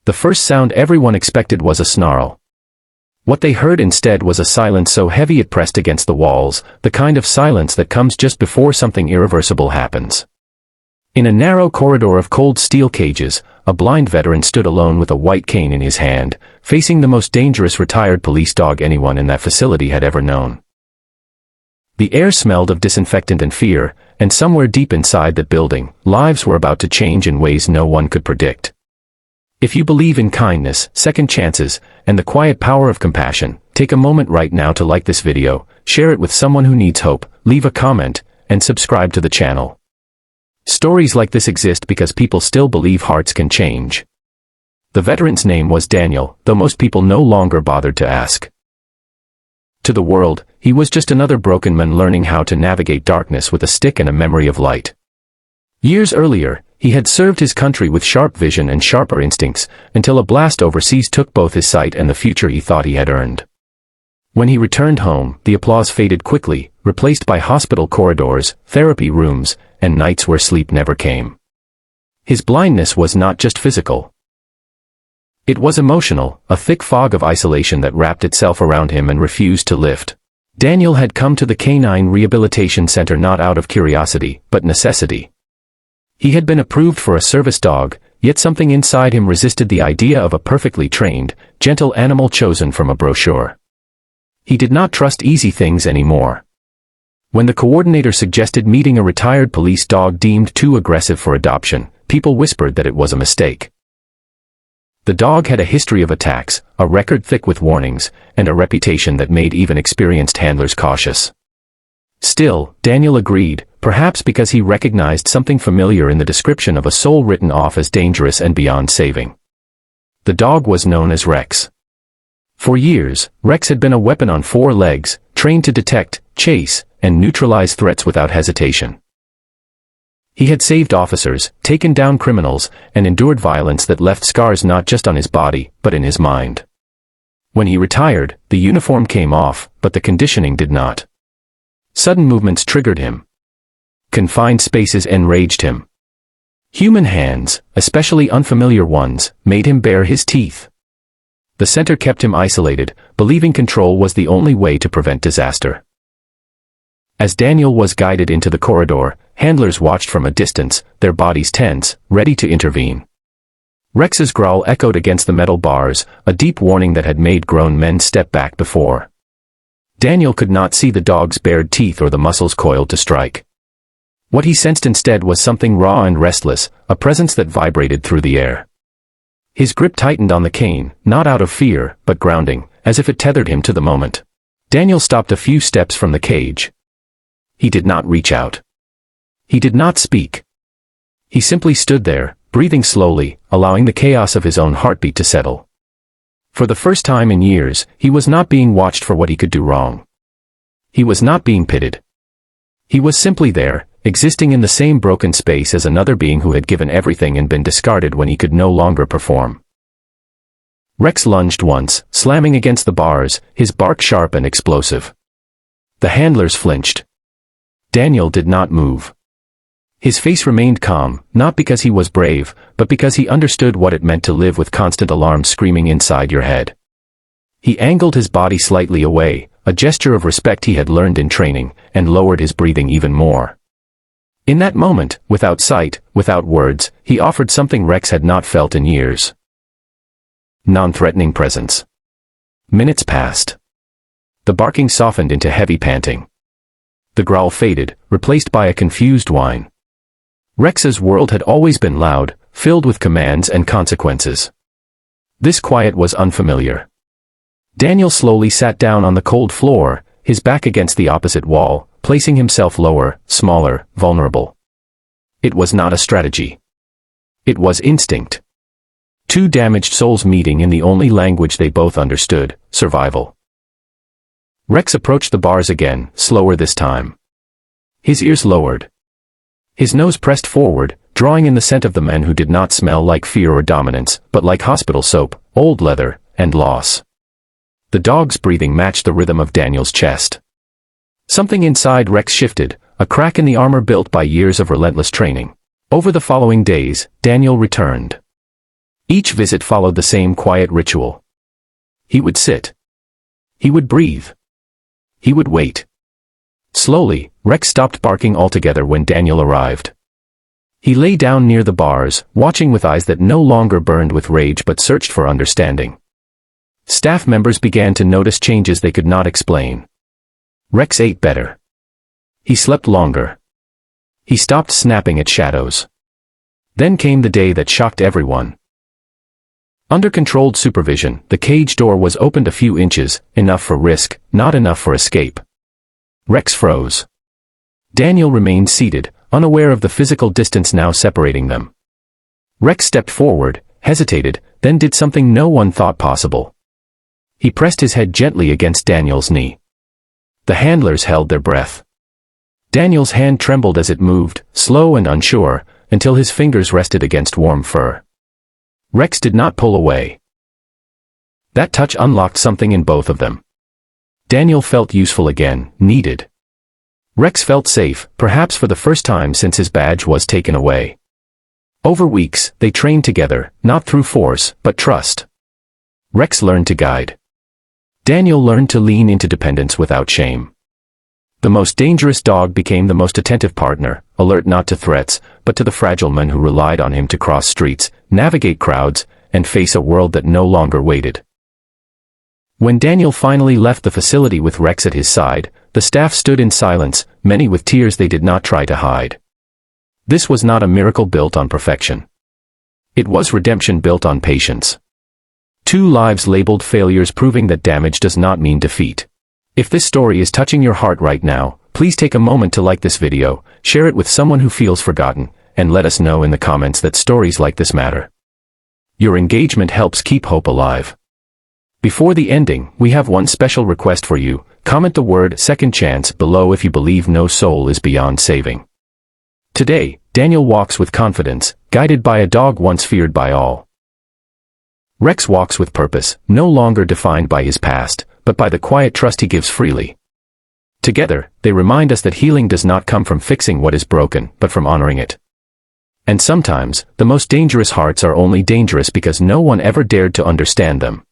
The first sound everyone expected was a snarl. What they heard instead was a silence so heavy it pressed against the walls, the kind of silence that comes just before something irreversible happens. In a narrow corridor of cold steel cages, a blind veteran stood alone with a white cane in his hand, facing the most dangerous retired police dog anyone in that facility had ever known. The air smelled of disinfectant and fear, and somewhere deep inside the building, lives were about to change in ways no one could predict. If you believe in kindness, second chances, and the quiet power of compassion, take a moment right now to like this video, share it with someone who needs hope, leave a comment, and subscribe to the channel. Stories like this exist because people still believe hearts can change. The veteran's name was Daniel, though most people no longer bothered to ask. To the world, he was just another broken man learning how to navigate darkness with a stick and a memory of light. Years earlier, he had served his country with sharp vision and sharper instincts, until a blast overseas took both his sight and the future he thought he had earned. When he returned home, the applause faded quickly, replaced by hospital corridors, therapy rooms, and nights where sleep never came. His blindness was not just physical. It was emotional, a thick fog of isolation that wrapped itself around him and refused to lift. Daniel had come to the Canine Rehabilitation Center not out of curiosity, but necessity. He had been approved for a service dog, yet something inside him resisted the idea of a perfectly trained, gentle animal chosen from a brochure. He did not trust easy things anymore. When the coordinator suggested meeting a retired police dog deemed too aggressive for adoption, people whispered that it was a mistake. The dog had a history of attacks, a record thick with warnings, and a reputation that made even experienced handlers cautious. Still, Daniel agreed, perhaps because he recognized something familiar in the description of a soul written off as dangerous and beyond saving. The dog was known as Rex. For years, Rex had been a weapon on 4 legs, trained to detect, chase, and neutralize threats without hesitation. He had saved officers, taken down criminals, and endured violence that left scars not just on his body, but in his mind. When he retired, the uniform came off, but the conditioning did not. Sudden movements triggered him. Confined spaces enraged him. Human hands, especially unfamiliar ones, made him bare his teeth. The center kept him isolated, believing control was the only way to prevent disaster. As Daniel was guided into the corridor, handlers watched from a distance, their bodies tense, ready to intervene. Rex's growl echoed against the metal bars, a deep warning that had made grown men step back before. Daniel could not see the dog's bared teeth or the muscles coiled to strike. What he sensed instead was something raw and restless, a presence that vibrated through the air. His grip tightened on the cane, not out of fear, but grounding, as if it tethered him to the moment. Daniel stopped a few steps from the cage. He did not reach out. He did not speak. He simply stood there, breathing slowly, allowing the chaos of his own heartbeat to settle. For the first time in years, he was not being watched for what he could do wrong. He was not being pitted. He was simply there, existing in the same broken space as another being who had given everything and been discarded when he could no longer perform. Rex lunged once, slamming against the bars, his bark sharp and explosive. The handlers flinched. Daniel did not move. His face remained calm, not because he was brave, but because he understood what it meant to live with constant alarms screaming inside your head. He angled his body slightly away, a gesture of respect he had learned in training, and lowered his breathing even more. In that moment, without sight, without words, he offered something Rex had not felt in years. Non-threatening presence. Minutes passed. The barking softened into heavy panting. The growl faded, replaced by a confused whine. Rex's world had always been loud, filled with commands and consequences. This quiet was unfamiliar. Daniel slowly sat down on the cold floor, his back against the opposite wall, placing himself lower, smaller, vulnerable. It was not a strategy. It was instinct. 2 damaged souls meeting in the only language they both understood, survival. Rex approached the bars again, slower this time. His ears lowered. His nose pressed forward, drawing in the scent of the men who did not smell like fear or dominance, but like hospital soap, old leather, and loss. The dog's breathing matched the rhythm of Daniel's chest. Something inside Rex shifted, a crack in the armor built by years of relentless training. Over the following days, Daniel returned. Each visit followed the same quiet ritual. He would sit. He would breathe. He would wait. Slowly, Rex stopped barking altogether when Daniel arrived. He lay down near the bars, watching with eyes that no longer burned with rage but searched for understanding. Staff members began to notice changes they could not explain. Rex ate better. He slept longer. He stopped snapping at shadows. Then came the day that shocked everyone. Under controlled supervision, the cage door was opened a few inches, enough for risk, not enough for escape. Rex froze. Daniel remained seated, unaware of the physical distance now separating them. Rex stepped forward, hesitated, then did something no one thought possible. He pressed his head gently against Daniel's knee. The handlers held their breath. Daniel's hand trembled as it moved, slow and unsure, until his fingers rested against warm fur. Rex did not pull away. That touch unlocked something in both of them. Daniel felt useful again, needed. Rex felt safe, perhaps for the first time since his badge was taken away. Over weeks, they trained together, not through force, but trust. Rex learned to guide. Daniel learned to lean into dependence without shame. The most dangerous dog became the most attentive partner, alert not to threats, but to the fragile men who relied on him to cross streets, navigate crowds, and face a world that no longer waited. When Daniel finally left the facility with Rex at his side, the staff stood in silence, many with tears they did not try to hide. This was not a miracle built on perfection. It was redemption built on patience. 2 lives labeled failures, proving that damage does not mean defeat. If this story is touching your heart right now, please take a moment to like this video, share it with someone who feels forgotten, and let us know in the comments that stories like this matter. Your engagement helps keep hope alive. Before the ending, we have one special request for you. Comment the word "second chance" below if you believe no soul is beyond saving. Today, Daniel walks with confidence, guided by a dog once feared by all. Rex walks with purpose, no longer defined by his past, but by the quiet trust he gives freely. Together, they remind us that healing does not come from fixing what is broken, but from honoring it. And sometimes, the most dangerous hearts are only dangerous because no one ever dared to understand them.